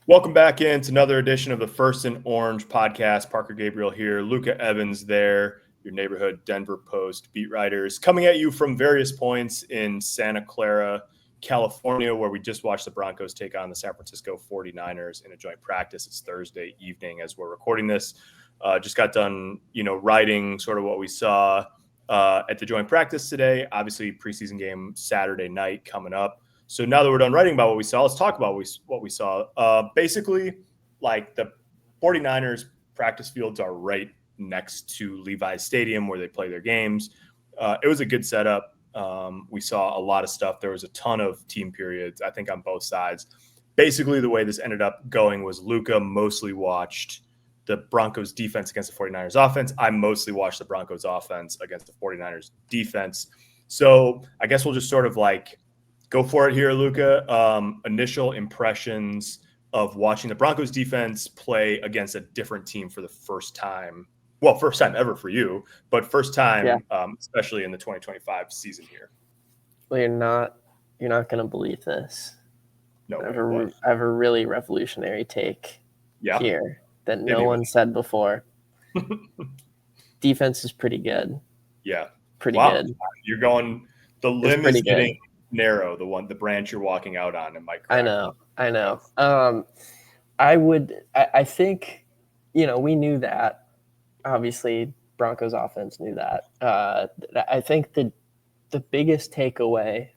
Welcome back into another edition of the First and Orange podcast. Parker Gabriel here, Luca Evans there, your neighborhood Denver Post beat writers, coming at you from various points in Santa Clara, California, where we just watched the Broncos take on the San Francisco 49ers in a joint practice. It's Thursday evening as we're recording this. Just got done, writing sort of what we saw at the joint practice today. Obviously, preseason game Saturday night coming up. So now that we're done writing about what we saw, let's talk about what we saw. Basically, like the 49ers practice fields are right next to Levi's Stadium where they play their games. It was a good setup. We saw a lot of stuff. There was a ton of team periods, I think, on both sides. Basically, the way this ended up going was Luca mostly watched the Broncos defense against the 49ers offense. I mostly watched the Broncos offense against the 49ers defense. So I guess we'll just sort of go for it here, Luca. Initial impressions of watching the Broncos defense play against a different team for the first time. Well, first time ever for you, but first time, especially in the 2025 season here. Well, you're not going to believe this. No, I have a really revolutionary take here that no one said before. Defense is pretty good. Yeah. Pretty good. You're going, the limb is getting narrow, the branch you're walking out on. And I know. I think, we knew that. Obviously, Broncos offense knew that. I think the biggest takeaway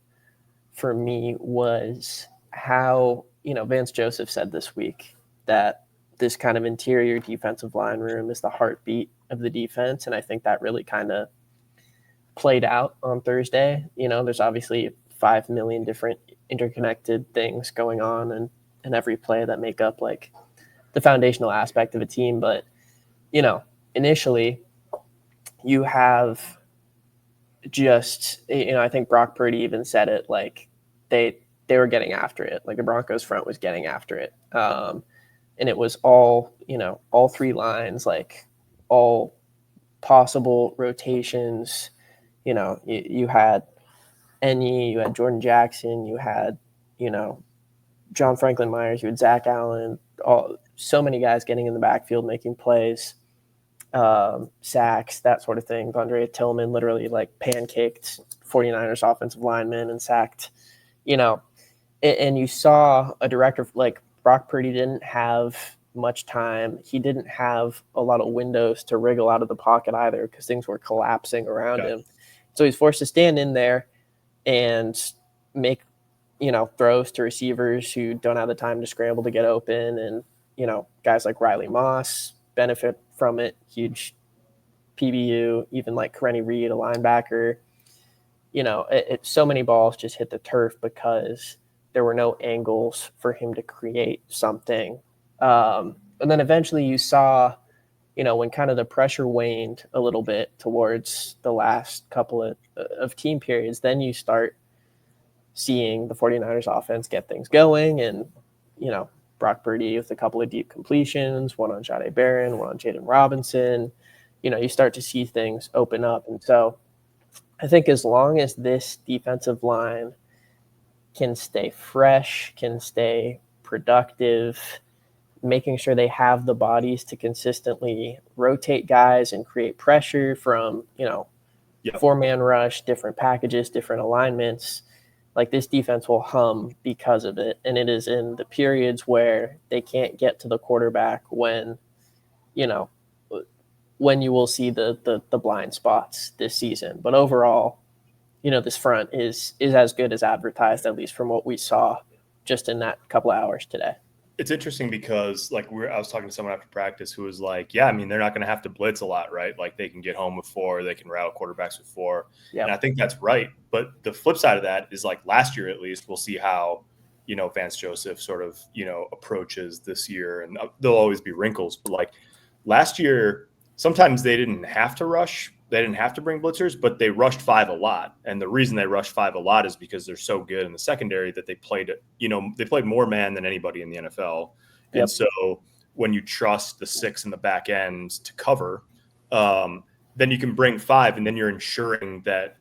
for me was how, Vance Joseph said this week that this kind of interior defensive line room is the heartbeat of the defense. And I think that really kind of played out on Thursday. There's obviously 5 million different interconnected things going on and every play that make up like the foundational aspect of a team. But, initially you have just, I think Brock Purdy even said it, like they were getting after it. Like the Broncos front was getting after it. And it was all, all three lines, like all possible rotations. You had Enyi, you had Jordan Jackson, you had, John Franklin Myers, you had Zach Allen, so many guys getting in the backfield, making plays, sacks, that sort of thing. Andrea Tillman literally like pancaked 49ers offensive linemen and sacked, and you saw a director like Brock Purdy didn't have much time. He didn't have a lot of windows to wriggle out of the pocket either because things were collapsing around him. So he's forced to stand in there and make, throws to receivers who don't have the time to scramble to get open. And, guys like Riley Moss benefit from it. Huge PBU, even like Rennie Reed, a linebacker. So many balls just hit the turf because there were no angles for him to create something. And then eventually you saw, when kind of the pressure waned a little bit towards the last couple of team periods, then you start seeing the 49ers offense get things going. And, Brock Purdy with a couple of deep completions, one on Jade Baron, one on Jaden Robinson, you start to see things open up. And so I think as long as this defensive line can stay fresh, can stay productive, making sure they have the bodies to consistently rotate guys and create pressure from, 4-man rush, different packages, different alignments, like this defense will hum because of it. And it is in the periods where they can't get to the quarterback when you will see the blind spots this season. But overall, this front is as good as advertised, at least from what we saw just in that couple of hours today. It's interesting because I was talking to someone after practice who was like, yeah, I mean, they're not going to have to blitz a lot, right? Like they can get home with 4, they can rattle quarterbacks with 4. Yep. And I think that's right. But the flip side of that is like last year, at least, we'll see how, Vance Joseph sort of, approaches this year, and there'll always be wrinkles. But like last year, sometimes they didn't have to rush. They didn't have to bring blitzers, but they rushed 5 a lot. And the reason they rushed 5 a lot is because they're so good in the secondary that they played more man than anybody in the NFL. Yep. And so when you trust the 6 in the back end to cover, then you can bring 5, and then you're ensuring that,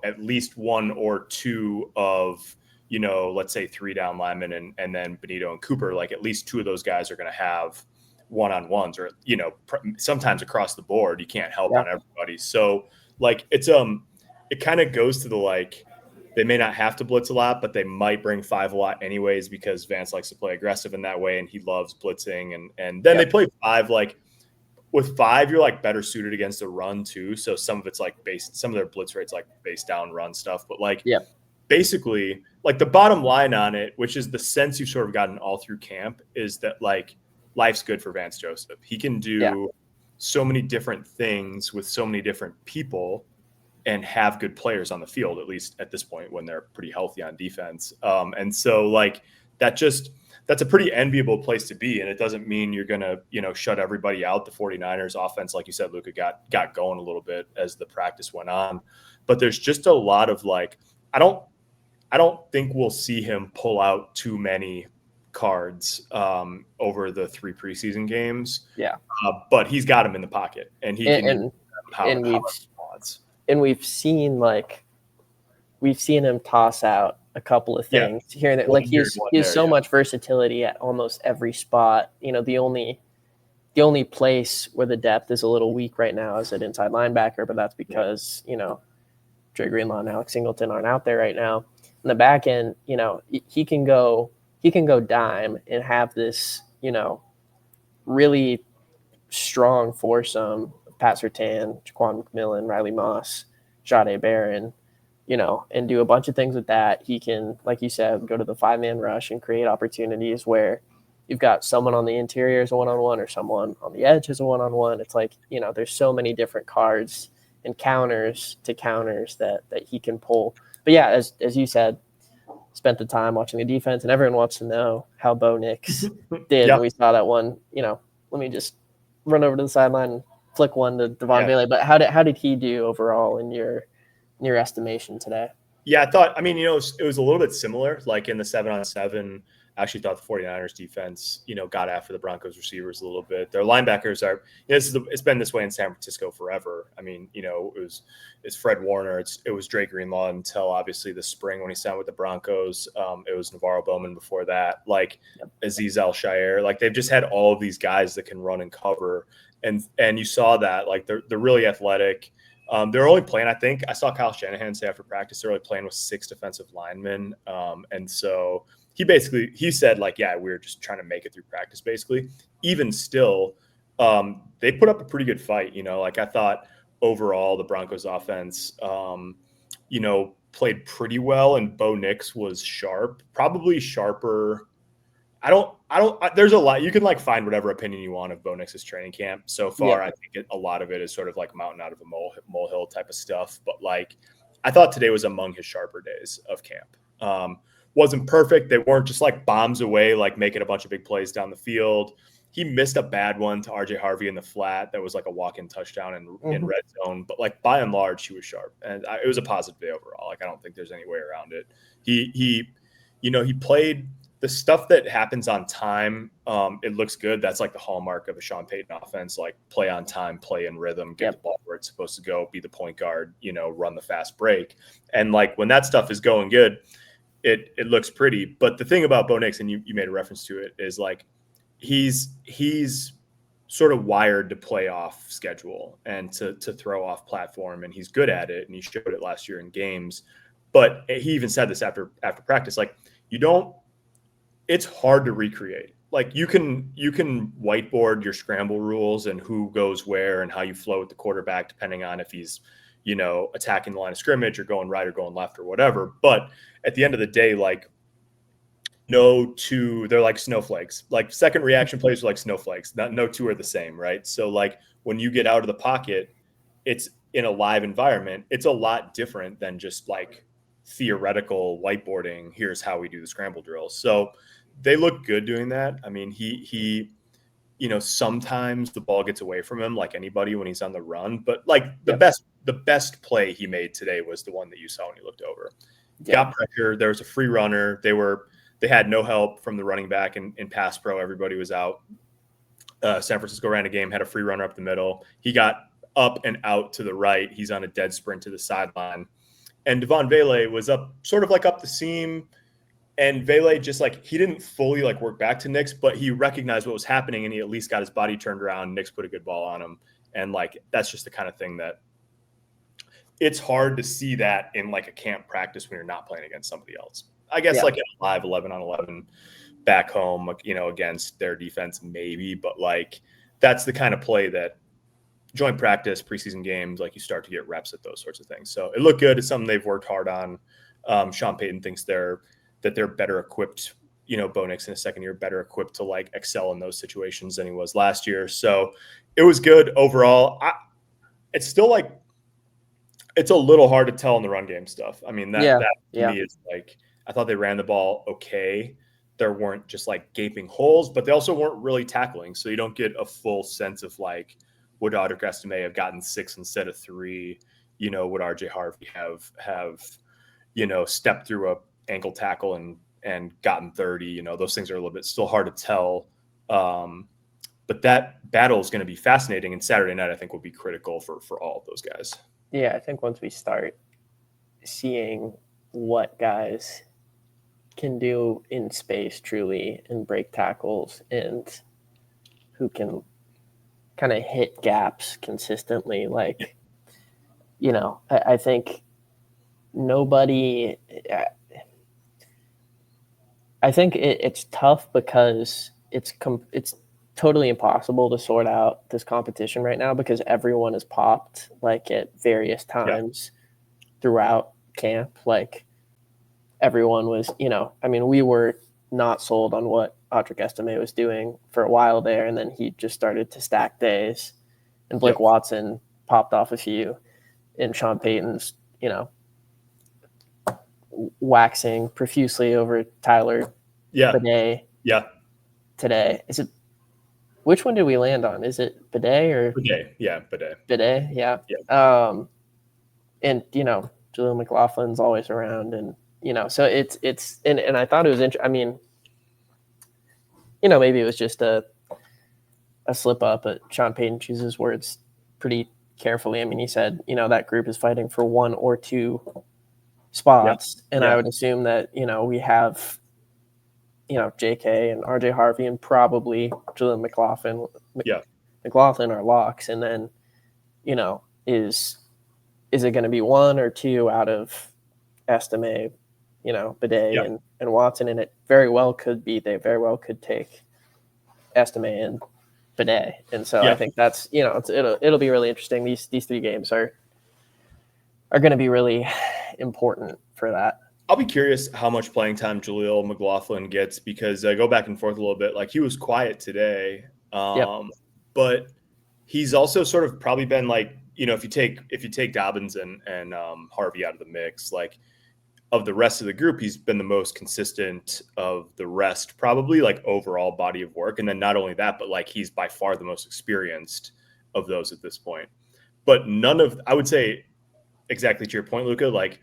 at least 1 or 2 of let's say 3 down linemen and then Benito and Cooper, like at least 2 of those guys are going to have one-on-ones or, sometimes across the board, you can't help on everybody. So like, it kind of goes to the, like, they may not have to blitz a lot, but they might bring 5 a lot anyways, because Vance likes to play aggressive in that way. And he loves blitzing. And then they play 5, like with 5, you're like better suited against a run too. So some of it's like some of their blitz rates, like base down run stuff, but like, basically like the bottom line on it, which is the sense you've sort of gotten all through camp, is that like life's good for Vance Joseph. He can do so many different things with so many different people and have good players on the field, at least at this point when they're pretty healthy on defense. And so like that's a pretty enviable place to be. And it doesn't mean you're going to, shut everybody out. The 49ers offense, like you said, Luca, got going a little bit as the practice went on, but there's just a lot of like, I don't think we'll see him pull out too many cards over the 3 preseason games. But he's got him in the pocket, and he can we've seen him toss out a couple of things here and there. Like he has so much versatility at almost every spot. The only place where the depth is a little weak right now is at inside linebacker, but that's because Dre Greenlaw and Alex Singleton aren't out there right now. In the back end, he can go dime and have this, really strong foursome of Pat Surtain, Jaquan McMillan, Riley Moss, Jade Baron, and do a bunch of things with that. He can, like you said, go to the 5-man rush and create opportunities where you've got someone on the interior as a one-on-one or someone on the edge as a one-on-one. It's like, there's so many different cards and counters that he can pull. But yeah, as you said, spent the time watching the defense, and everyone wants to know how Bo Nix did when we saw that one. Let me just run over to the sideline and flick one to Devon Bailey. But how did he do overall in your estimation today? Yeah, I thought, it was a little bit similar. Like in the 7-on-7, I actually thought the 49ers defense, got after the Broncos receivers a little bit. Their linebackers are, it's been this way in San Francisco forever. It's Fred Warner. It was Dre Greenlaw until obviously the spring when he signed with the Broncos. It was Navarro Bowman before that, like Azeez Al-Shaair. Like they've just had all of these guys that can run and cover. And you saw that, like they're really athletic. They're only playing, I think I saw Kyle Shanahan say after practice, they're only playing with 6 defensive linemen. And so he said like, we were just trying to make it through practice, basically. Even still, they put up a pretty good fight. Like I thought overall the Broncos offense, played pretty well, and Bo Nix was sharp, probably sharper. There's a lot, you can like find whatever opinion you want of Bo Nix's training camp so far. I think a lot of it is sort of like mountain out of a molehill type of stuff. But like, I thought today was among his sharper days of camp. Wasn't perfect. They weren't just like bombs away, like making a bunch of big plays down the field. He missed a bad one to RJ Harvey in the flat. That was like a walk-in touchdown in red zone. But like by and large, he was sharp, and it was a positive day overall. Like I don't think there's any way around it. He played the stuff that happens on time. It looks good. That's like the hallmark of a Sean Payton offense, like play on time, play in rhythm, get the ball where it's supposed to go, be the point guard, run the fast break. And like when that stuff is going good, it looks pretty. But the thing about Bo Nix, and you made a reference to it, is like he's sort of wired to play off schedule and to throw off platform, and he's good at it, and he showed it last year in games. But he even said this after practice, like it's hard to recreate. Like you can whiteboard your scramble rules and who goes where and how you flow with the quarterback, depending on if he's, attacking the line of scrimmage or going right or going left or whatever. But at the end of the day, like they're like snowflakes. Like second reaction plays are like snowflakes. No 2 are the same, right? So like when you get out of the pocket, it's in a live environment. It's a lot different than just like theoretical whiteboarding. Here's how we do the scramble drills. So they look good doing that. He sometimes the ball gets away from him like anybody when he's on the run, but like the best play he made today was the one that you saw when he looked over. Got pressure. There was a free runner. They had no help from the running back in pass pro. Everybody was out. San Francisco ran a game, had a free runner up the middle. He got up and out to the right. He's on a dead sprint to the sideline. And Devon Bailey was up, sort of like up the seam, And Vele just like, he didn't fully like work back to Nix, but he recognized what was happening and he at least got his body turned around. Nix put a good ball on him. And like, that's just the kind of thing that it's hard to see that in like a camp practice when you're not playing against somebody else. I guess like in a live 11-on-11 back home, you know, against their defense, maybe, but like, that's the kind of play that joint practice, preseason games, like you start to get reps at those sorts of things. So it looked good. It's something they've worked hard on. Sean Payton thinks they're better equipped, you know, Bo Nix in his second year, better equipped to like excel in those situations than he was last year. So it was good overall. It's still like, it's a little hard to tell in the run game stuff. I mean, that to me is like, I thought they ran the ball okay. There weren't just like gaping holes, but they also weren't really tackling. So you don't get a full sense of like, would Audric Estime have gotten 6 instead of 3? You know, would RJ Harvey have, you know, stepped through a ankle tackle and gotten 30? You know, those things are a little bit still hard to tell. But that battle is going to be fascinating. And Saturday night, I think, will be critical for all of those guys. Yeah, I think once we start seeing what guys can do in space truly and break tackles and who can kind of hit gaps consistently, like, you know, I think nobody – I think it's tough because it's totally impossible to sort out this competition right now because everyone is popped like at various times throughout camp. Like everyone was, you know, I mean, we were not sold on what Audric Estime was doing for a while there. And then he just started to stack days and Blake Watson popped off a few and Sean Payton's, you know, waxing profusely over Tyler Bidet today. Is it, which one did we land on? Is it Bidet or Bidet? Yeah, Bidet. Bidet, yeah. And you know, Jaleel McLaughlin's always around, and you know, so it's and I thought it was interesting. I mean, you know, maybe it was just a slip up, but Sean Payton chooses words pretty carefully. I mean, he said, you know, that group is fighting for 1 or 2 spots, and I would assume that, you know, we have, you know, JK and RJ Harvey and probably Jaleel McLaughlin are locks. And then, you know, is it going to be 1 or 2 out of Estime, you know, Bidet and Watson? And it very well could be, they very well could take Estime and Bidet. And so I think that's, you know, it'll be really interesting. These 3 games are going to be really important for that. I'll be curious how much playing time Jaleel McLaughlin gets because I go back and forth a little bit. Like he was quiet today, but he's also sort of probably been like, you know, if you take Dobbins and Harvey out of the mix, like of the rest of the group, he's been the most consistent of the rest, probably like overall body of work. And then not only that, but like he's by far the most experienced of those at this point. But I would say exactly to your point, Luca, like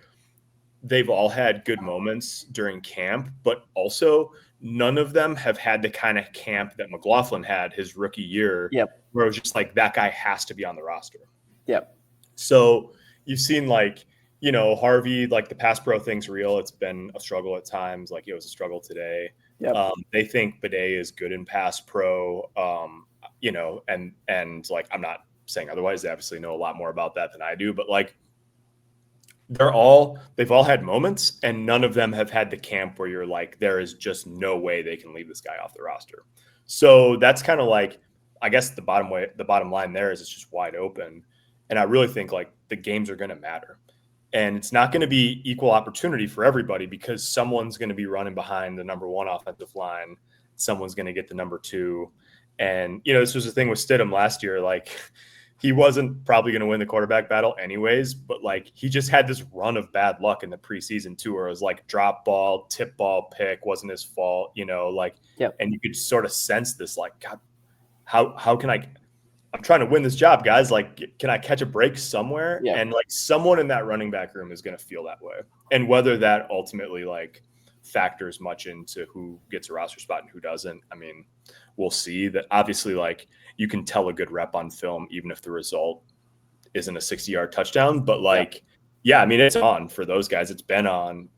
they've all had good moments during camp, but also none of them have had the kind of camp that McLaughlin had his rookie year, where it was just like that guy has to be on the roster. So you've seen like, you know, Harvey, like the pass pro thing's real. It's been a struggle at times. Like it was a struggle today. They think Bidet is good in pass pro, you know, and like, I'm not saying otherwise. They obviously know a lot more about that than I do, but like, they've all had moments and none of them have had the camp where you're like, there is just no way they can leave this guy off the roster. So that's kind of like, I guess the bottom line there is it's just wide open. And I really think like the games are going to matter and it's not going to be equal opportunity for everybody because someone's going to be running behind the number 1 offensive line. Someone's going to get the number 2. And, you know, this was the thing with Stidham last year. Like, he wasn't probably going to win the quarterback battle anyways, but like he just had this run of bad luck in the preseason too, where it was like drop ball, tip ball, pick, wasn't his fault, you know, like, and you could sort of sense this, like, God, how can I'm trying to win this job, guys. Like, can I catch a break somewhere? And like someone in that running back room is going to feel that way. And whether that ultimately like factors much into who gets a roster spot and who doesn't, I mean, we'll see. That obviously like you can tell a good rep on film, even if the result isn't a 60-yard touchdown, but like, I mean, it's on for those guys. It's been on.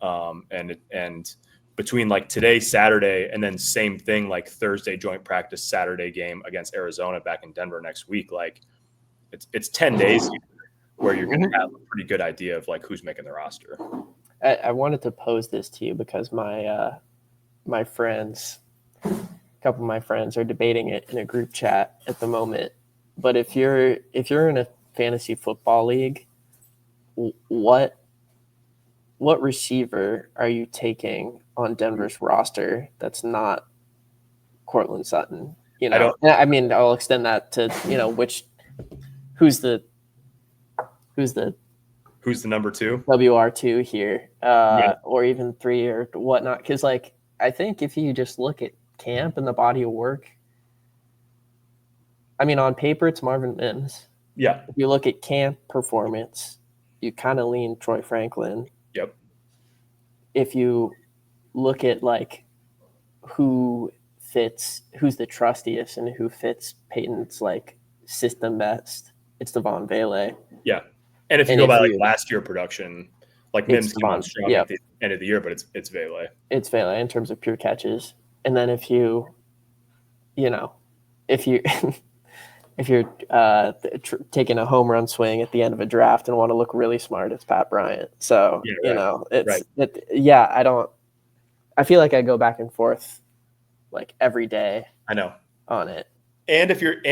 And between like today, Saturday, and then same thing like Thursday joint practice, Saturday game against Arizona back in Denver next week. Like it's 10 days where you're going to have a pretty good idea of like who's making the roster. I wanted to pose this to you because my friends, a couple of my friends are debating it in a group chat at the moment. But if you're in a fantasy football league, what receiver are you taking on Denver's roster that's not Courtland Sutton? You know, I mean, I'll extend that to, you know, who's the number 2? WR2 here, or even 3 or whatnot. Because, like, I think if you just look at camp and the body of work, I mean, on paper, it's Marvin Mims. Yeah. If you look at camp performance, you kind of lean Troy Franklin. Yep. If you look at, like, who's the trustiest and who fits Peyton's, like, system best, it's Devon Vele. Yeah. And if you go by like last year production, like Mims came on strong at the end of the year, but it's Vele. It's Vele in terms of pure catches. And then if you're taking a home run swing at the end of a draft and want to look really smart, it's Pat Bryant. So, I feel like I go back and forth like every day. I know on it. And if you're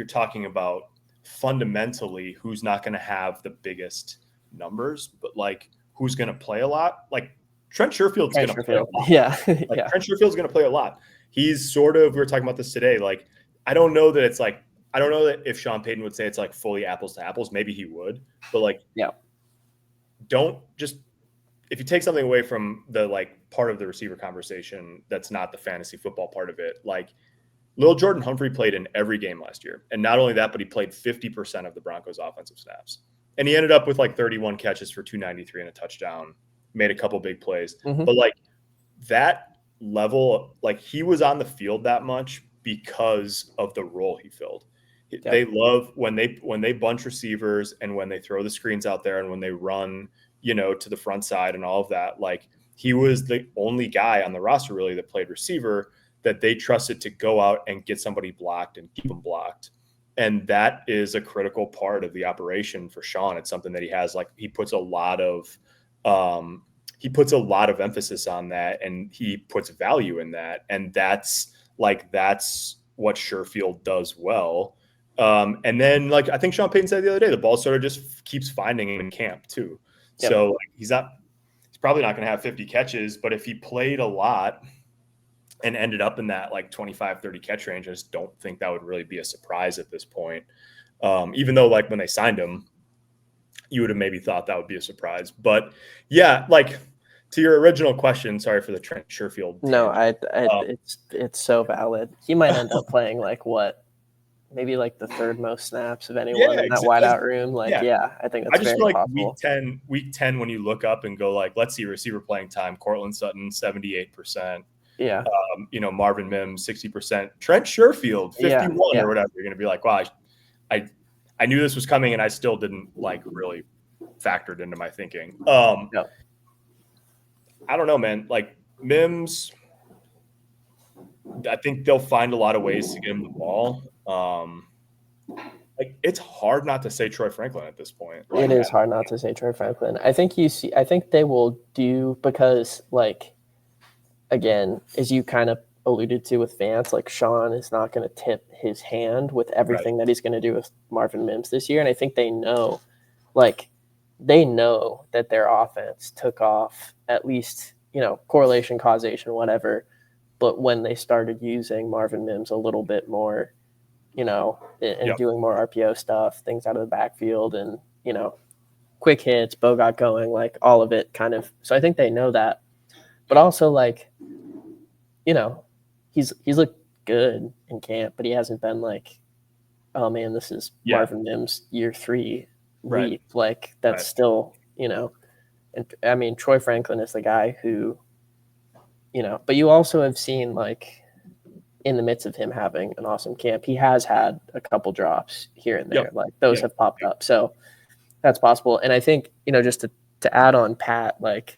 talking about fundamentally who's not going to have the biggest numbers, but like who's going to play a lot, like Trent Sherfield's going to play a lot. Yeah. Trent Sherfield's going to play a lot. He's we were talking about this today. Like, I don't know that if Sean Payton would say it's like fully apples to apples, maybe he would, but like, if you take something away from the like part of the receiver conversation, that's not the fantasy football part of it. Like, Lil Jordan Humphrey played in every game last year. And not only that, but he played 50% of the Broncos offensive snaps. And he ended up with like 31 catches for 293 and a touchdown, made a couple big plays. Mm-hmm. But like that level, like he was on the field that much because of the role he filled. Yep. They love when they bunch receivers and when they throw the screens out there and when they run, to the front side and all of that. Like, he was the only guy on the roster really that played receiver that they trusted to go out and get somebody blocked and keep them blocked. And that is a critical part of the operation for Sean. It's something that he has, like, he puts a lot of emphasis on that, and he puts value in that. And that's what Sherfield does well. And then, like, I think Sean Payton said the other day, the ball sort of just keeps finding him in camp too. Yep. So like, he's probably not going to have 50 catches, but if he played a lot and ended up in that like 25, 30 catch range, I just don't think that would really be a surprise at this point. Even though like when they signed him, you would have maybe thought that would be a surprise. But yeah, like to your original question, sorry for the Trent Sherfield. No, it's so valid. He might end up playing like maybe like the third most snaps of anyone in that wideout room. Like, I think that's very like possible. Week 10, when you look up and go like, let's see receiver playing time, Courtland Sutton, 78%. Yeah. Marvin Mims, 60%. Trent Sherfield, 51 or whatever. You're going to be like, wow, I knew this was coming and I still didn't like really factor it into my thinking. I don't know, man. Like Mims, I think they'll find a lot of ways to get him the ball. Like it's hard not to say Troy Franklin at this point. It is hard not to say Troy Franklin. I think they will do, because like, again, as you kind of alluded to with Vance, like Sean is not going to tip his hand with everything that he's going to do with Marvin Mims this year. And I think they know that their offense took off, at least, correlation, causation, whatever. But when they started using Marvin Mims a little bit more, and doing more RPO stuff, things out of the backfield and, quick hits, Bo got going, like all of it kind of. So I think they know that. But also like, he's looked good in camp, but he hasn't been like, oh man, this is Marvin Mims year 3 leap. Like that's still, and I mean, Troy Franklin is the guy who, but you also have seen like in the midst of him having an awesome camp, he has had a couple drops here and there. Like those have popped up. So that's possible. And I think, just to add on Pat, like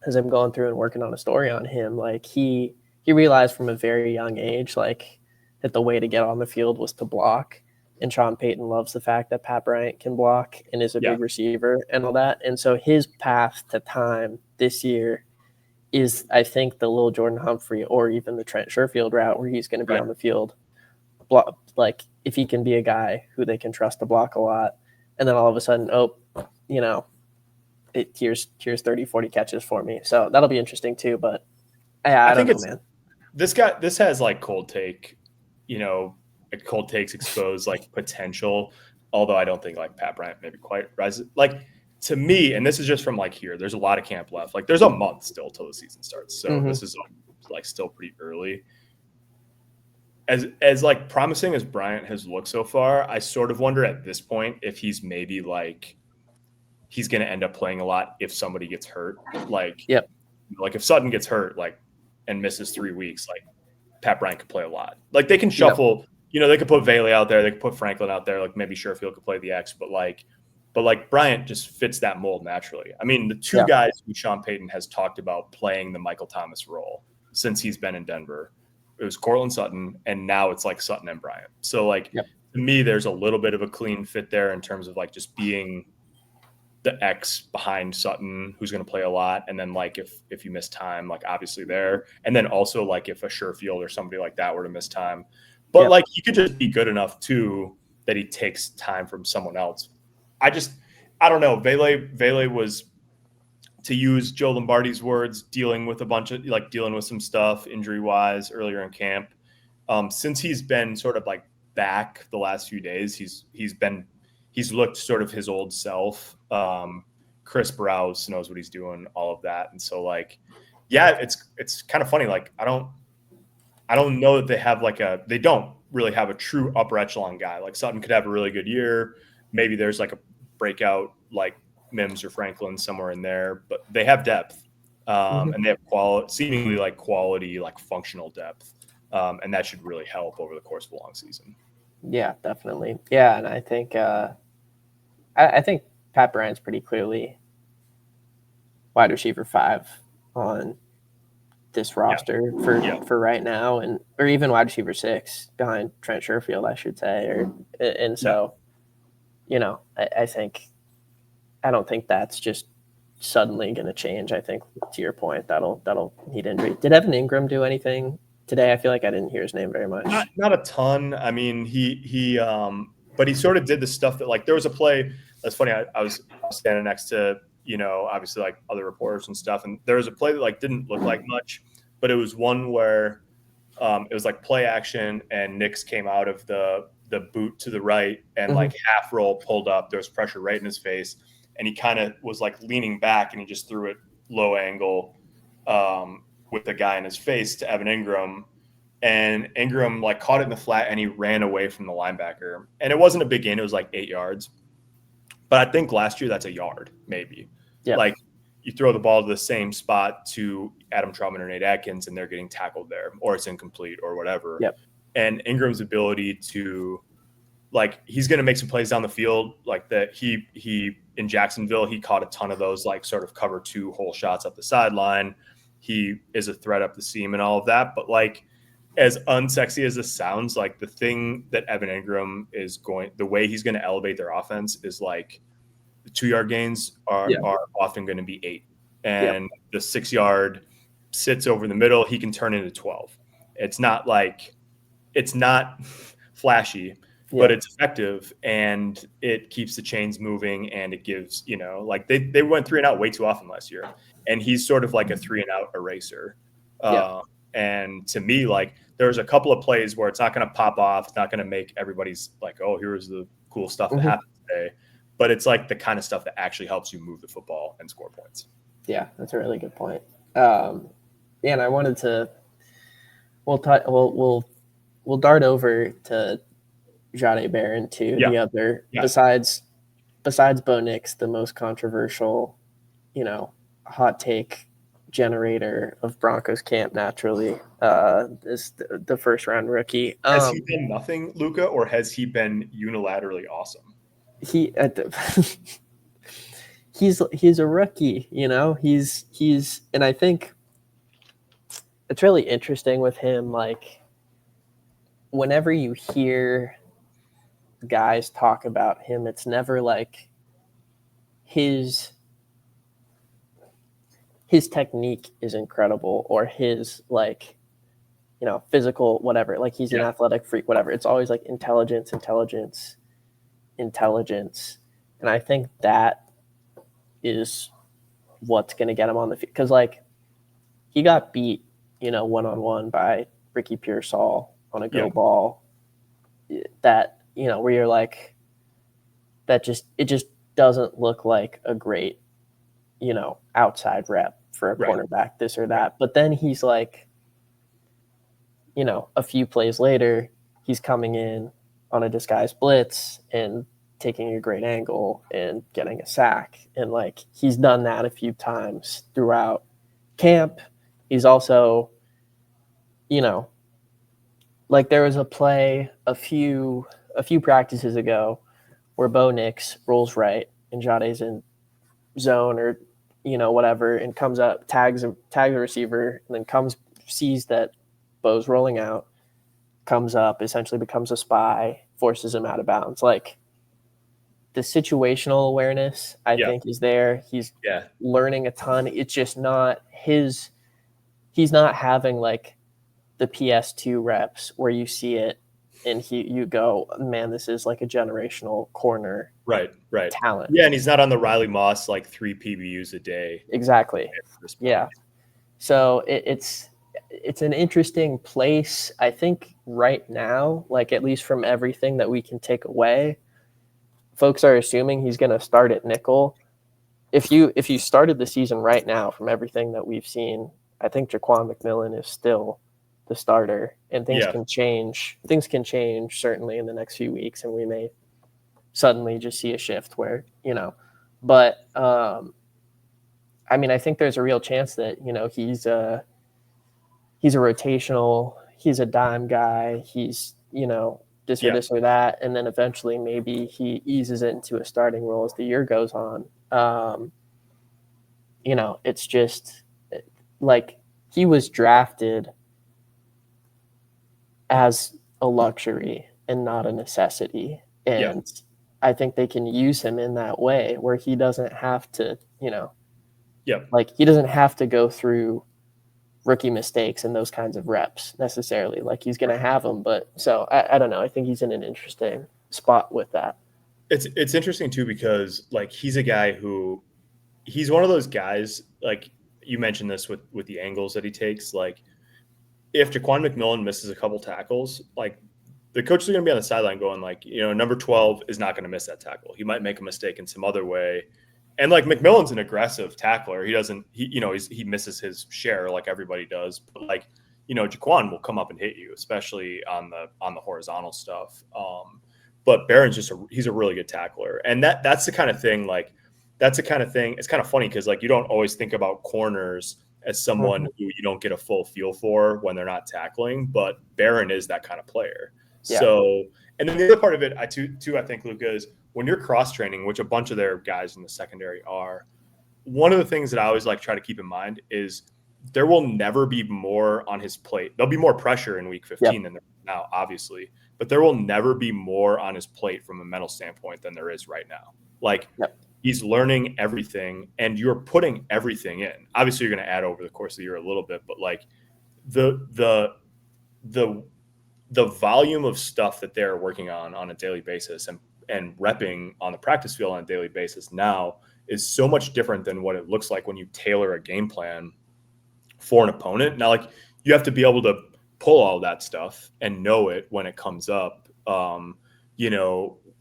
as I'm going through and working on a story on him, like he realized from a very young age, like that the way to get on the field was to block. And Sean Payton loves the fact that Pat Bryant can block and is a big receiver and all that. And so his path to time this year is, I think, the little Jordan Humphrey or even the Trent Sherfield route where he's going to be on the field. Like if he can be a guy who they can trust to block a lot. And then all of a sudden, here's 30, 40 catches for me. So that'll be interesting too. But I don't know, man. This has like cold take, cold takes expose like potential, although I don't think like Pat Bryant maybe quite rises. Like to me, and this is just from like here, there's a lot of camp left. Like there's a month still till the season starts. So this is like still pretty early. As like promising as Bryant has looked so far, I sort of wonder at this point if he's maybe like he's going to end up playing a lot if somebody gets hurt. Like if Sutton gets hurt like and misses 3 weeks, like Pat Bryant could play a lot. Like they can shuffle. They could put Valey out there. They could put Franklin out there. Like maybe Sherfield could play the X, but Bryant just fits that mold naturally. I mean, the two guys who Sean Payton has talked about playing the Michael Thomas role since he's been in Denver, it was Courtland Sutton, and now it's like Sutton and Bryant. So to me, there's a little bit of a clean fit there in terms of like just being the X behind Sutton, who's going to play a lot. And then like if you miss time, like obviously there. And then also like if a Sherfield or somebody like that were to miss time. But like he could just be good enough too that he takes time from someone else. I don't know. Valey was, to use Joe Lombardi's words, dealing with some stuff injury wise earlier in camp. Since he's been sort of like back the last few days, he's looked sort of his old self. Chris Browse knows what he's doing, all of that. And so like, it's kind of funny. Like I don't know that they don't really have a true upper echelon guy. Like Sutton could have a really good year. Maybe there's like a breakout like Mims or Franklin somewhere in there, but they have depth and they have seemingly like quality, like functional depth. And that should really help over the course of a long season. Yeah, definitely. Yeah. And I think, I think Pat Bryant's pretty clearly wide receiver 5 on this roster for right now, or even wide receiver 6 behind Trent Sherfield, I should say. I don't think that's just suddenly going to change. I think to your point, that'll need injury. Did Evan Ingram do anything today? I feel like I didn't hear his name very much. Not a ton. I mean, but he sort of did the stuff that like there was a play that's funny. I was standing next to obviously like other reporters and stuff, and there was a play that like didn't look like much, but it was one where it was like play action and Nix came out of the boot to the right and like half roll pulled up. There was pressure right in his face, and he kind of was like leaning back and he just threw it low angle with the guy in his face to Evan Ingram. And Ingram like caught it in the flat and he ran away from the linebacker. And it wasn't a big gain. It was like 8 yards. But I think last year that's a yard, maybe. Yeah. Like you throw the ball to the same spot to Adam Trautman or Nate Atkins and they're getting tackled there, or it's incomplete or whatever. Yep. And Ingram's ability to like, he's going to make some plays down the field like that. He in Jacksonville, he caught a ton of those like sort of cover 2 hole shots up the sideline. He is a threat up the seam and all of that. But like, as unsexy as this sounds, like the thing that Evan Ingram the way he's going to elevate their offense is like the 2-yard gains are often going to be 8. And the 6-yard sits over the middle. He can turn into 12. It's not flashy, but it's effective and it keeps the chains moving. And it gives, like they went 3 and out way too often last year. And he's sort of like a 3 and out eraser. And to me, like there's a couple of plays where it's not going to pop off. It's not going to make everybody's like, oh, here's the cool stuff that happened today. But it's like the kind of stuff that actually helps you move the football and score points. Yeah, that's a really good point. And I wanted to, we'll dart over to Jade Baron too. The other, besides Bo Nix, the most controversial, hot take generator of Broncos camp naturally is the first round rookie. Has he been nothing, Luca, or has he been unilaterally awesome? He he's a rookie, you know. He's and I think it's really interesting with him. Like whenever you hear guys talk about him, it's never like his technique is incredible or his like physical whatever, like he's an athletic freak, whatever. It's always like intelligence, and I think that is what's going to get him on the field, because like he got beat one-on-one by Ricky Pearsall on a go ball that where you're like, it just doesn't look like a great outside rep for a cornerback, this or that. But then he's like, a few plays later, he's coming in on a disguised blitz and taking a great angle and getting a sack. And like, he's done that a few times throughout camp. He's also, like there was a play a few practices ago where Bo Nix rolls right and Jade's in zone or whatever, and comes up, tags a receiver, and then sees that Bo's rolling out, comes up, essentially becomes a spy, forces him out of bounds. Like the situational awareness, I think, is there. He's learning a ton. It's just not he's not having like the PS2 reps where you see it and you go, man, this is like a generational corner talent. Yeah, and he's not on the Riley Moss like 3 PBUs a day. Exactly. Yeah. So it's an interesting place. I think right now, like at least from everything that we can take away, folks are assuming he's going to start at nickel. If you started the season right now, from everything that we've seen, I think Jaquan McMillan is still the starter, and things can change. Things can change certainly in the next few weeks, and we may suddenly just see a shift where, but I mean, I think there's a real chance that, he's a rotational, he's a dime guy, he's, this or this or that, and then eventually maybe he eases it into a starting role as the year goes on. It's just like he was drafted as a luxury and not a necessity. And I think they can use him in that way where he doesn't have to, like he doesn't have to go through rookie mistakes and those kinds of reps necessarily. Like he's going to have them, but so I don't know. I think he's in an interesting spot with that. It's interesting too, because like he's a guy who he's one of those guys, like you mentioned this with the angles that he takes. Like if Jaquan McMillan misses a couple tackles, like the coaches are going to be on the sideline going like, number 12 is not going to miss that tackle. He might make a mistake in some other way. And like McMillan's an aggressive tackler. He misses his share like everybody does. But like, Jaquan will come up and hit you, especially on the horizontal stuff. But Baron's he's a really good tackler. And that's the kind of thing, like that's the kind of thing. It's kind of funny because like you don't always think about corners as someone who you don't get a full feel for when they're not tackling, but Baron is that kind of player. Yeah. So, and then the other part of it, I think, Luca, is when you're cross-training, which a bunch of their guys in the secondary are, one of the things that I always like try to keep in mind is there will never be more on his plate. There'll be more pressure in week 15 than there is now, obviously, but there will never be more on his plate from a mental standpoint than there is right now. Like he's learning everything and you're putting everything in. Obviously you're going to add over the course of the year a little bit, but like the volume of stuff that they're working on a daily basis and repping on the practice field on a daily basis now is so much different than what it looks like when you tailor a game plan for an opponent. Now, like you have to be able to pull all that stuff and know it when it comes up,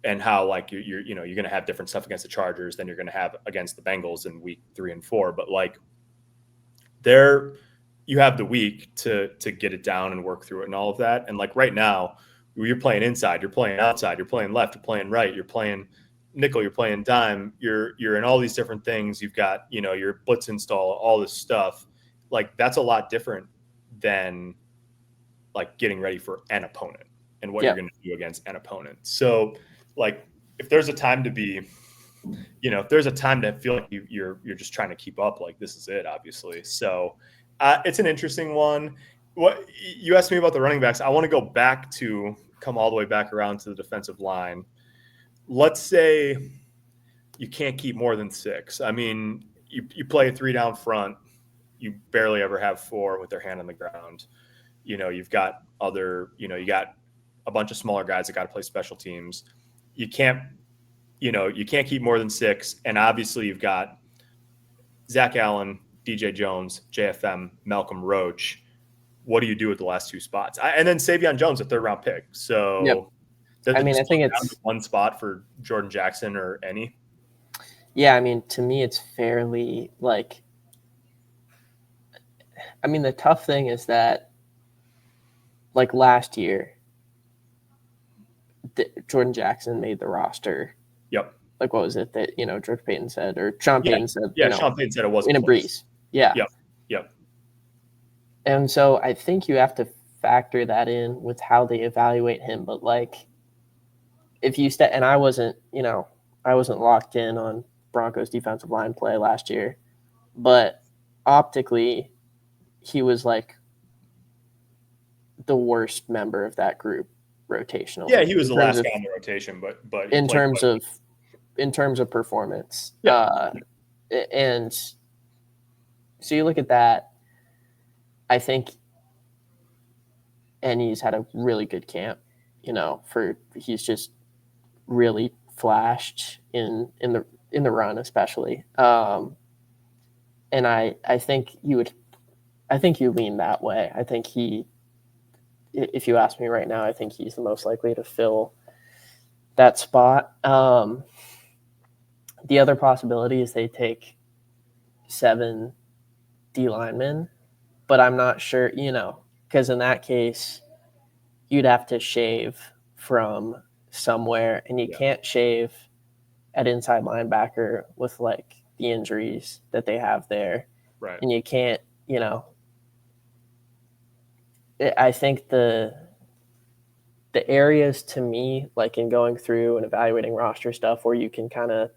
and how like you're going to have different stuff against the Chargers than you're going to have against the Bengals in week 3 and 4. But like you have the week to get it down and work through it and all of that. And like right now, you're playing inside, you're playing outside, you're playing left, you're playing right, you're playing nickel, you're playing dime, you're in all these different things. You've got, your blitz install, all this stuff. Like that's a lot different than like getting ready for an opponent and what you're going to do against an opponent. So like if there's a time to be there's a time to feel like you're just trying to keep up. Like this is it, obviously. So it's an interesting one. What you asked me about the running backs, I want to come all the way back around to the defensive line. Let's say you can't keep more than 6. I mean, you play a 3 down front. You barely ever have 4 with their hand on the ground. You've got you got a bunch of smaller guys that got to play special teams. You can't keep more than 6. And obviously you've got Zach Allen, DJ Jones, JFM, Malcolm Roach. What do you do with the last 2 spots? And then Savion Jones, a 3rd-round pick. So, I think it's one spot for Jordan Jackson or any. Yeah, I mean, to me, it's fairly like. I mean, the tough thing is that, like last year, Jordan Jackson made the roster. Yep. Like, what was it that George Payton said, or Sean Payton said? Yeah, Sean Payton said it wasn't in a breeze. Yeah. Yep. And so I think you have to factor that in with how they evaluate him. But like, if you and I wasn't locked in on Broncos defensive line play last year, but optically, he was like the worst member of that group rotational. Yeah, he was the last guy in the rotation, but in terms of performance. Yeah. And so you look at that, I think, and he's had a really good camp, he's just really flashed in the run, especially. And I think you lean that way. I think if you ask me right now, I think he's the most likely to fill that spot. The other possibility is they take 7 D linemen, but I'm not sure, because in that case, you'd have to shave from somewhere, and you can't shave at inside linebacker with like the injuries that they have there. Right. And you can't, I think the areas to me, like in going through and evaluating roster stuff where you can kind of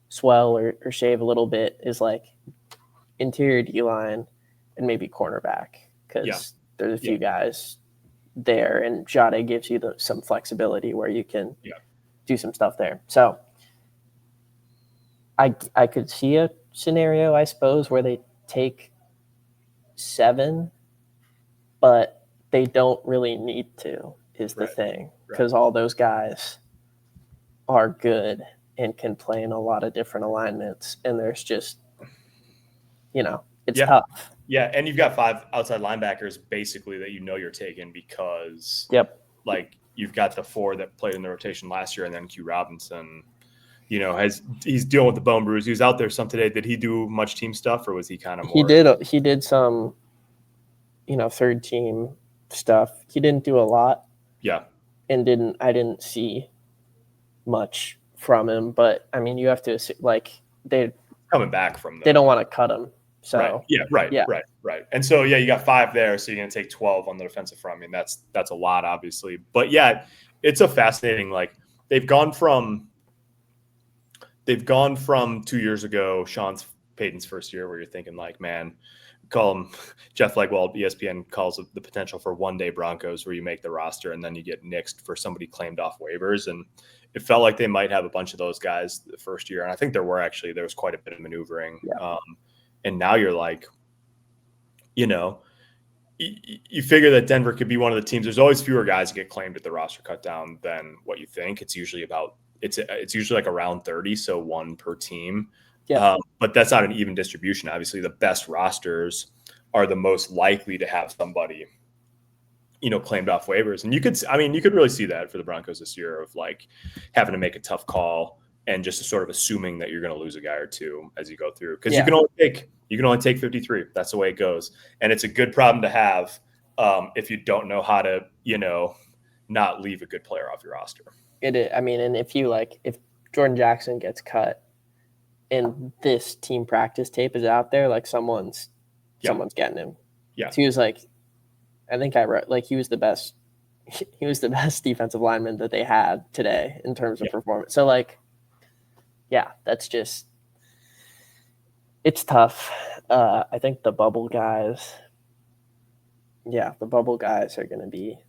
swell or shave a little bit is like interior D-line and maybe cornerback, because there's a few guys there, and Jade gives you some flexibility where you can do some stuff there. So I could see a scenario, I suppose, where they take 7, but they don't really need to, is the thing, because all those guys are good and can play in a lot of different alignments, and there's just, it's tough. Yeah, and you've got 5 outside linebackers basically that you're taking because like you've got the 4 that played in the rotation last year, and then Q Robinson, he's dealing with the bone bruise. He was out there some today. Did he do much team stuff, or was he kind of more? He did some, third team stuff. He didn't do a lot. Yeah. And I didn't see much from him, but I mean, you have to like they coming back from them. They don't want to cut him. So right. And so you got 5 there, so you're gonna take 12 on the defensive front. I mean, that's a lot, obviously. But yeah, it's a fascinating, like they've gone from 2 years ago, Payton's first year, where you're thinking like, man, call him Jeff Legwold, ESPN calls it the potential for one-day Broncos, where you make the roster and then you get nixed for somebody claimed off waivers. And it felt like they might have a bunch of those guys the first year. And I think there was quite a bit of maneuvering. Yeah. And now you're like, you figure that Denver could be one of the teams. There's always fewer guys that get claimed at the roster cut down than what you think. It's usually like around 30, so 1 per team. Yeah. But that's not an even distribution. Obviously, the best rosters are the most likely to have somebody, claimed off waivers. And you could really see that for the Broncos this year, of like having to make a tough call and just sort of assuming that you're going to lose a guy or 2 as you go through, because you can only take 53. That's the way it goes, and it's a good problem to have if you don't know how to not leave a good player off your roster. It is. I mean, and if Jordan Jackson gets cut and this team practice tape is out there, like someone's getting him. Yeah. So he was like, I think I wrote, like, he was the best defensive lineman that they had today in terms of performance. So like, yeah, that's just, it's tough. I think the bubble guys are going to be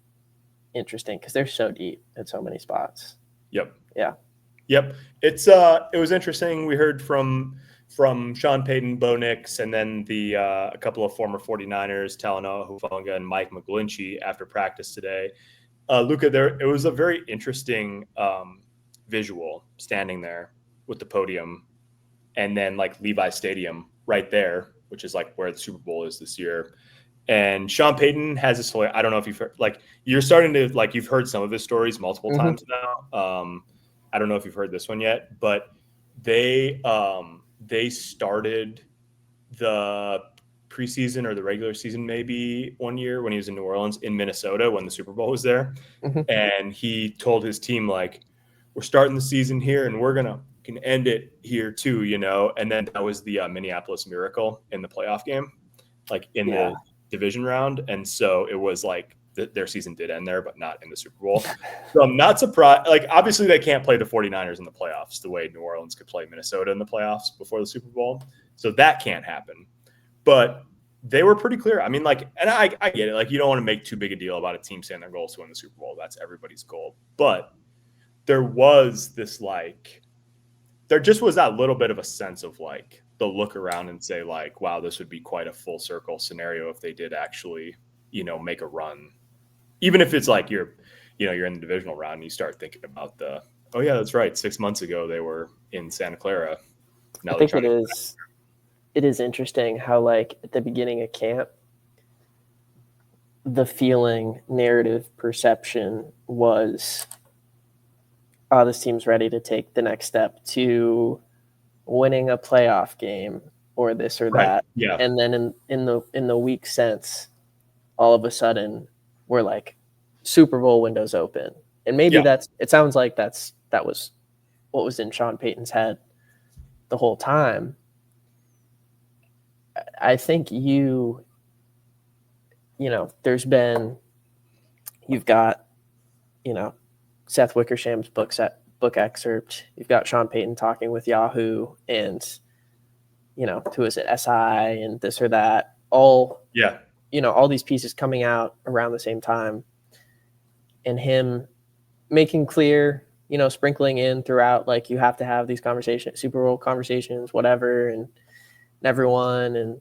interesting because they're so deep at so many spots. Yep. Yeah. Yep. It was interesting. We heard from Sean Payton, Bo Nix, and then a couple of former 49ers, Talanoa Hufanga and Mike McGlinchey after practice today. Luca, it was a very interesting visual standing there with the podium and then like Levi Stadium right there, which is like where the Super Bowl is this year. And Sean Payton has this whole, I don't know if you've heard, like you're starting to, like you've heard some of his stories multiple times now. I don't know if you've heard this one yet, but they started the preseason or the regular season maybe one year when he was in New Orleans in Minnesota when the Super Bowl was there. And he told his team, like, we're starting the season here and we're can end it here too, you know? And then that was the Minneapolis Miracle in the playoff game, like in the division round. And so it was like their season did end there, but not in the Super Bowl. So I'm not surprised. Like, obviously they can't play the 49ers in the playoffs the way New Orleans could play Minnesota in the playoffs before the Super Bowl. So that can't happen. But they were pretty clear. I mean, like, and I get it. Like, you don't want to make too big a deal about a team saying their goal is to win the Super Bowl. That's everybody's goal. But there was this, like, there just was that little bit of a sense of, like, the look around and say, like, wow, this would be quite a full circle scenario if they did actually, you know, make a run. Even if it's like you're in the divisional round and you start thinking about oh yeah, that's right. 6 months ago they were in Santa Clara. Now I think it is interesting how, like, at the beginning of camp, the feeling, narrative, perception was, oh, this team's ready to take the next step to winning a playoff game or this or that. Yeah. And then in the week since, all of a sudden we're like, Super Bowl windows open. And maybe it sounds like that was what was in Sean Payton's head the whole time. I think you've got, Seth Wickersham's book excerpt. You've got Sean Payton talking with Yahoo and, who is it, SI and this or that. All these pieces coming out around the same time and him making clear, sprinkling in throughout, like, you have to have these conversations, Super Bowl conversations, whatever, and everyone. And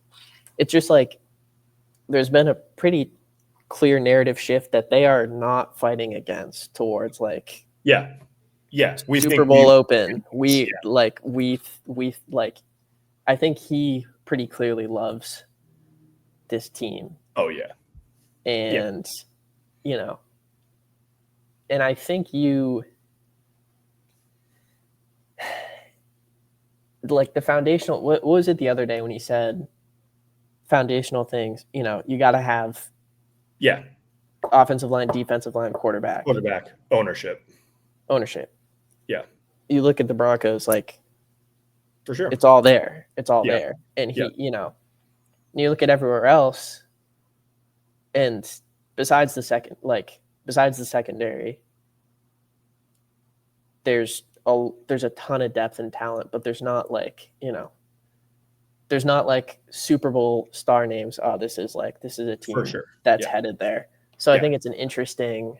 it's just like, there's been a pretty clear narrative shift that they are not fighting against towards, like, we Super Bowl open. I think he pretty clearly loves this team. Oh yeah. And, and I think like the foundational, what was it the other day when he said foundational things, you got to have offensive line, defensive line, quarterback, ownership. Yeah. You look at the Broncos, like, for sure, it's all there. And he, you look at everywhere else, and besides the secondary, there's a ton of depth and talent, but there's not like, there's not like Super Bowl star names. Oh, this is a team that's headed there. So I think it's an interesting,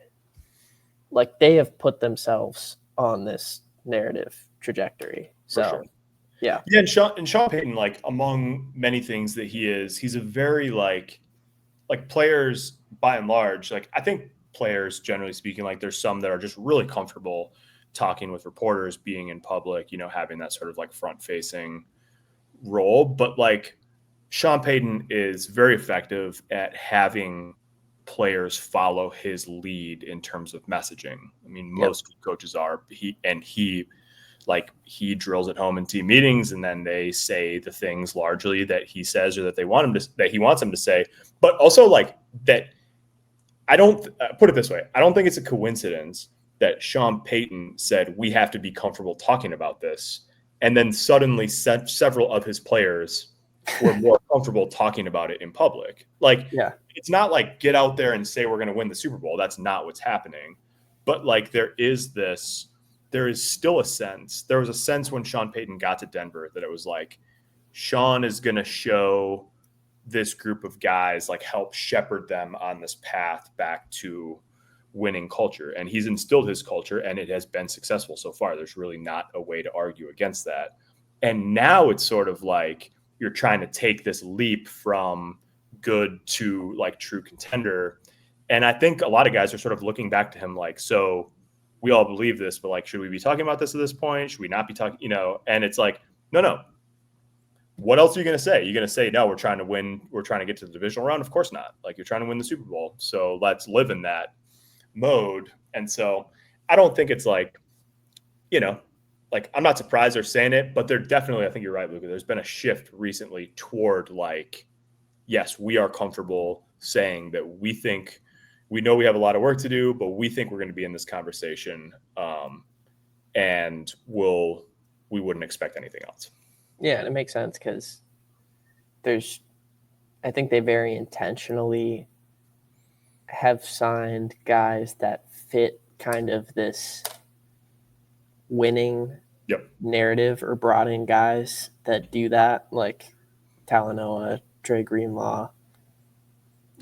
like, they have put themselves on this narrative trajectory. So and Sean Payton, like, among many things that he's a very like players by and large, like, I think players generally speaking, like, there's some that are just really comfortable talking with reporters, being in public, having that sort of like front facing role. But like, Sean Payton is very effective at having players follow his lead in terms of messaging. I mean, most coaches are. He drills it home in team meetings, and then they say the things largely that he says or that he wants them to say. But also, like, that, I don't put it this way. I don't think it's a coincidence that Sean Payton said we have to be comfortable talking about this, and then suddenly several of his players were more comfortable talking about it in public. Like, it's not like get out there and say we're going to win the Super Bowl. That's not what's happening. But like, there is this there is still a sense. There was a sense when Sean Payton got to Denver that it was like, Sean is going to show this group of guys, like help shepherd them on this path back to winning culture. And he's instilled his culture, and it has been successful so far. There's really not a way to argue against that. And now it's sort of like you're trying to take this leap from good to like true contender. And I think a lot of guys are sort of looking back to him like, so we all believe this, but like, should we be talking about this at this point? Should we not be talking, and it's like, no. What else are you going to say? You're going to say, no, we're trying to win. We're trying to get to the divisional round. Of course not. Like, you're trying to win the Super Bowl. So let's live in that mode. And so I don't think it's like, like, I'm not surprised they're saying it, but they're definitely, I think you're right, Luca. There's been a shift recently toward like, yes, we are comfortable saying that we know we have a lot of work to do, but we think we're going to be in this conversation. And we wouldn't expect anything else. Yeah, and it makes sense because I think they very intentionally have signed guys that fit kind of this winning narrative, or brought in guys that do that, like Talanoa, Dre Greenlaw,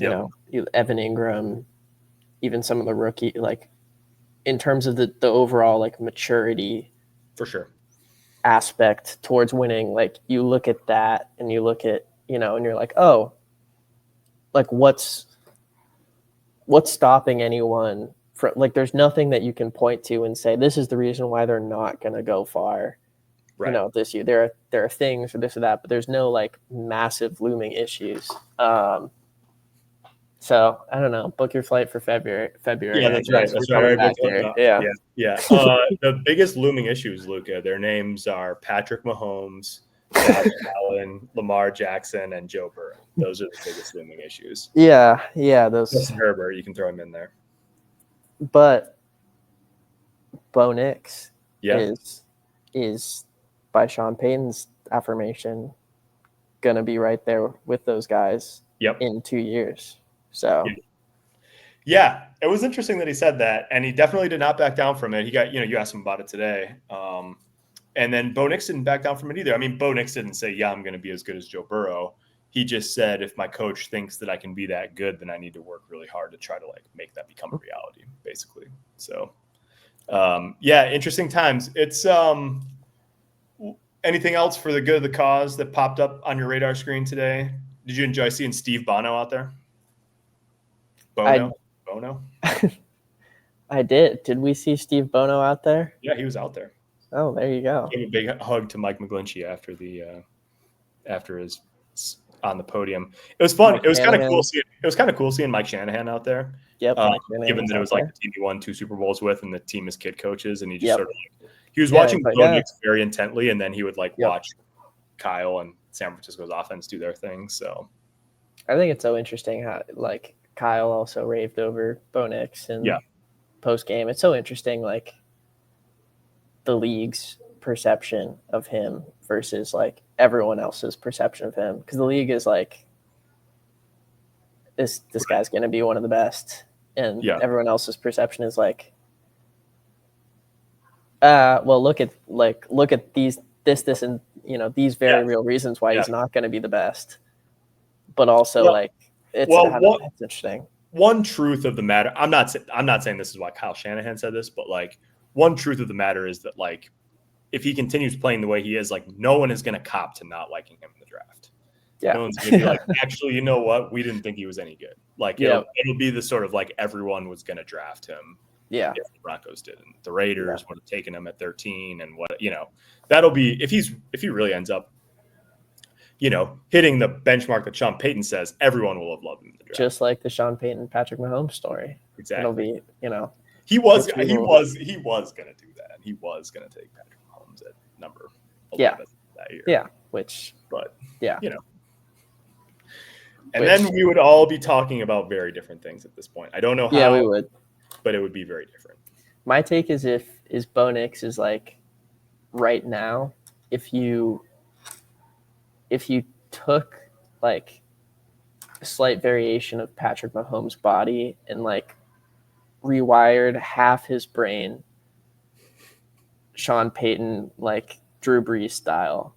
Evan Ingram, even some of the rookie, like in terms of the overall like maturity. For sure. Aspect towards winning, like you look at that and you look at and you're like, oh, like what's stopping anyone from, like, there's nothing that you can point to and say this is the reason why they're not going to go far, right? This year there are things or this or that, but there's no like massive looming issues. So I don't know. Book your flight for February. Yeah, that's right. That's right. Yeah. The biggest looming issues, Luca, their names are Patrick Mahomes, Josh Allen, Lamar Jackson, and Joe Burrow. Those are the biggest looming issues. Yeah. Those. Plus Herbert, you can throw him in there. But Bo Nix is by Sean Payton's affirmation gonna be right there with those guys. In 2 years. So, yeah, it was interesting that he said that, and he definitely did not back down from it. He got, you asked him about it today, and then Bo Nix didn't back down from it either. I mean, Bo Nix didn't say, "Yeah, I'm going to be as good as Joe Burrow." He just said, "If my coach thinks that I can be that good, then I need to work really hard to try to like make that become a reality." Basically, so interesting times. It's anything else for the good of the cause that popped up on your radar screen today? Did you enjoy seeing Steve Bono out there? Bono? I did. Did we see Steve Bono out there? Yeah, he was out there. Oh, there you go. Gave a big hug to Mike McGlinchey after his on the podium. It was fun. It was kind of cool seeing Mike Shanahan out there. Yep. Given that it was like the team he won 2 Super Bowls with, and the team is kid coaches, and he just sort of he was watching Bo Nix very intently, and then he would watch Kyle and San Francisco's offense do their thing. So I think it's so interesting how like Kyle also raved over Bo Nix and post game. It's so interesting, like the league's perception of him versus like everyone else's perception of him, because the league is like this guy's going to be one of the best, and everyone else's perception is like, well, look at these this and these very real reasons why he's not going to be the best, but also it's interesting. One truth of the matter, I'm not saying this is why Kyle Shanahan said this, but like one truth of the matter is that like if he continues playing the way he is, like no one is going to cop to not liking him in the draft. Yeah. No one's going to be like, actually, you know what? We didn't think he was any good. Like it'll be the sort of like everyone was going to draft him. Yeah. If the Broncos didn't. The Raiders would have taken him at 13, and that'll be if he really ends up hitting the benchmark that Sean Payton says, everyone will have loved him in the draft. Just like the Sean Payton Patrick Mahomes story. Exactly. It'll be, he was going to do that. He was going to take Patrick Mahomes at number 11 that year. Yeah, And then we would all be talking about very different things at this point. I don't know how. Yeah, we would. But it would be very different. My take is is Bo Nix is like right now, if you took like a slight variation of Patrick Mahomes' body and like rewired half his brain Sean Payton, like Drew Brees style.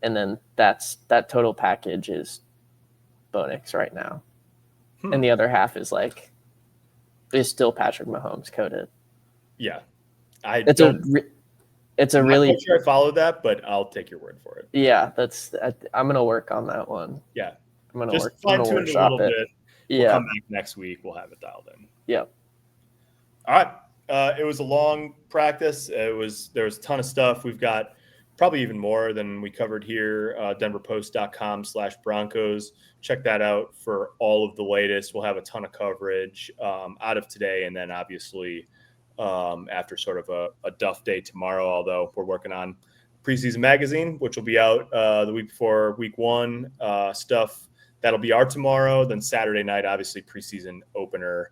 And then that total package is Bo Nix right now. And the other half is still Patrick Mahomes coded. Yeah. It's a really. I'm not sure I followed that, but I'll take your word for it. Yeah, I'm going to work on that one. Yeah. I'm going to fine-tune it a little bit. We'll come back next week. We'll have it dialed in. Yep. All right. It was a long practice. There was a ton of stuff. We've got probably even more than we covered here. denverpost.com/Broncos. Check that out for all of the latest. We'll have a ton of coverage out of today. And then obviously after sort of a Duff day tomorrow, although we're working on preseason magazine, which will be out the week before week one stuff. That'll be our tomorrow. Then Saturday night, obviously preseason opener,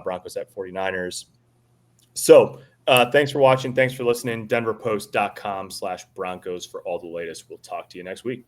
Broncos at 49ers. So thanks for watching. Thanks for listening. denverpost.com/Broncos for all the latest. We'll talk to you next week.